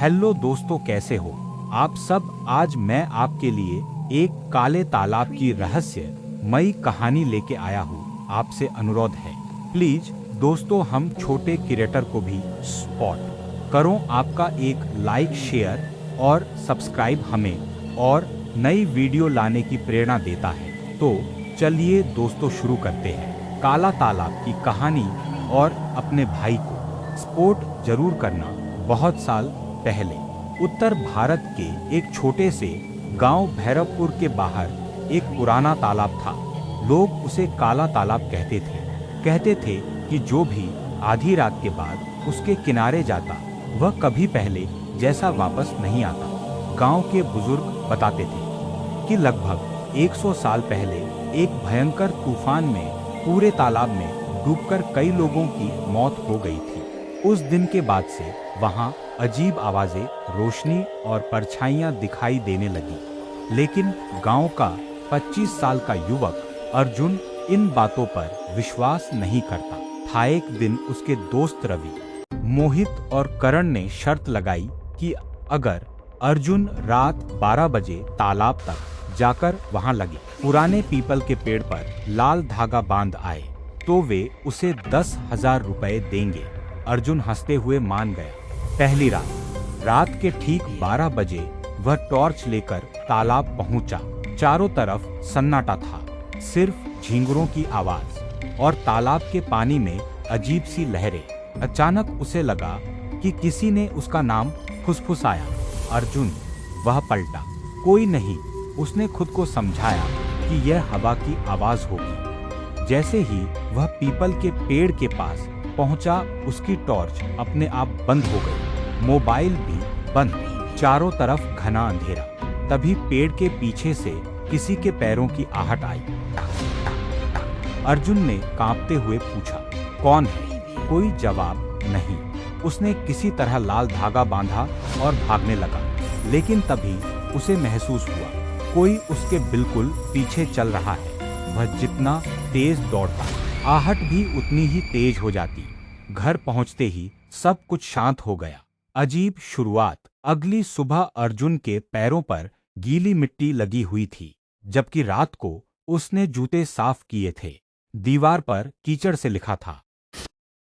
Hello दोस्तों, कैसे हो आप सब। आज मैं आपके लिए एक काले तालाब की रहस्यमयी कहानी लेके आया हूँ। आपसे अनुरोध है, प्लीज दोस्तों, हम छोटे क्रिएटर को भी सपोर्ट करो। आपका एक लाइक, शेयर और सब्सक्राइब हमें और नई वीडियो लाने की प्रेरणा देता है। तो चलिए दोस्तों, शुरू करते हैं काला तालाब की कहानी। और अपने भाई को सपोर्ट जरूर करना। बहुत साल पहले उत्तर भारत के एक छोटे से गांव भैरवपुर के बाहर एक पुराना तालाब था। लोग उसे काला तालाब कहते थे कि जो भी आधी रात के बाद उसके किनारे जाता वह कभी पहले जैसा वापस नहीं आता। गांव के बुजुर्ग बताते थे कि लगभग 100 साल पहले एक भयंकर तूफान में पूरे तालाब में डूबकर कई लोगों की मौत हो गई थी। उस दिन के बाद से वहां अजीब आवाजें, रोशनी और परछाइयां दिखाई देने लगी। लेकिन गांव का 25 साल का युवक अर्जुन इन बातों पर विश्वास नहीं करता था। एक दिन उसके दोस्त रवि, मोहित और करण ने शर्त लगाई कि अगर अर्जुन रात 12 बजे तालाब तक जाकर वहां लगे पुराने पीपल के पेड़ पर लाल धागा बांध आए तो वे उसे 10,000 रुपए देंगे। अर्जुन हंसते हुए मान गया। पहली रात के ठीक 12 बजे वह टॉर्च लेकर तालाब पहुंचा। चारों तरफ सन्नाटा था, सिर्फ झींगुरों की आवाज और तालाब के पानी में अजीब सी लहरें। अचानक उसे लगा कि किसी ने उसका नाम फुसफुसाया। अर्जुन। वह पलटा। कोई नहीं, उसने खुद को समझाया कि यह हवा की आवाज होगी। जैसे ही वह पीपल के पेड़ के पास पहुंचा, उसकी टॉर्च अपने आप बंद हो गई, मोबाइल भी बंद, चारों तरफ घना अंधेरा। तभी पेड़ के पीछे से किसी के पैरों की आहट आई। अर्जुन ने कांपते हुए पूछा, कौन है? कोई जवाब नहीं। उसने किसी तरह लाल धागा बांधा और भागने लगा। लेकिन तभी उसे महसूस हुआ कोई उसके बिल्कुल पीछे चल रहा है। वह जितना तेज दौड़ता, आहट भी उतनी ही तेज हो जाती। घर पहुंचते ही सब कुछ शांत हो गया। अजीब शुरुआत। अगली सुबह अर्जुन के पैरों पर गीली मिट्टी लगी हुई थी, जबकि रात को उसने जूते साफ किए थे। दीवार पर कीचड़ से लिखा था।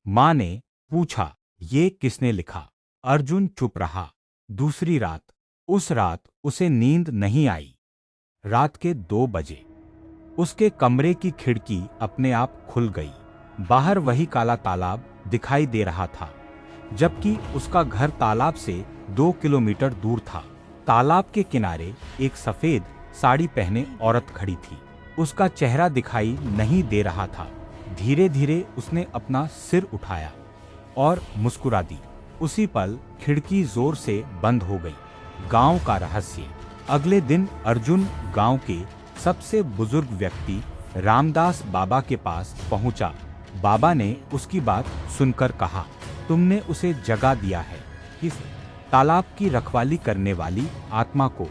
माँ ने पूछा, ये किसने लिखा? अर्जुन चुप रहा। दूसरी रात। उस रात उसे नींद नहीं आई। रात के 2 बजे उसके कमरे की खिड़की अपने आप खुल गई। बाहर वही काला तालाब दिखाई दे रहा था, जबकि उसका घर तालाब से 2 किलोमीटर दूर था। तालाब के किनारे एक सफेद साड़ी पहने औरत खड़ी थी। उसका चेहरा दिखाई नहीं दे रहा था। धीरे धीरे उसने अपना सिर उठाया और मुस्कुरा दी। उसी पल खिड़की जोर से बंद हो गई। गांव का रहस्य। अगले दिन अर्जुन गांव के सबसे बुजुर्ग व्यक्ति रामदास बाबा के पास पहुंचा। बाबा ने उसकी बात सुनकर कहा, तुमने उसे जगा दिया है, इस तालाब की रखवाली करने वाली आत्मा को।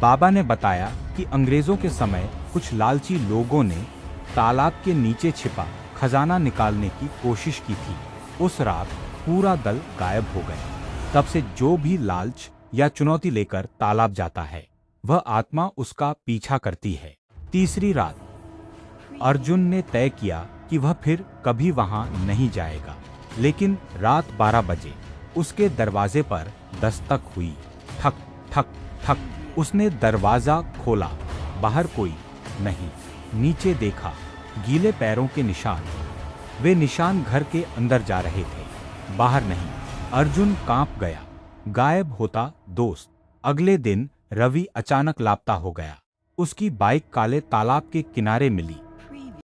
बाबा ने बताया कि अंग्रेजों के समय कुछ लालची लोगों ने तालाब के नीचे छिपा खजाना निकालने की कोशिश की थी। उस रात पूरा दल गायब हो गया। तब से जो भी लालच या चुनौती लेकर तालाब जाता है, वह आत्मा उसका पीछा करती है। तीसरी रात अर्जुन ने तय किया कि वह फिर कभी वहां नहीं जाएगा। लेकिन रात 12 बजे उसके दरवाजे पर दस्तक हुई। ठक ठक ठक। उसने दरवाजा खोला। बाहर कोई नहीं। नीचे देखा, गीले पैरों के निशान। वे निशान घर के अंदर जा रहे थे, बाहर नहीं। अर्जुन कांप गया। गायब होता दोस्त। अगले दिन रवि अचानक लापता हो गया। उसकी बाइक काले तालाब के किनारे मिली।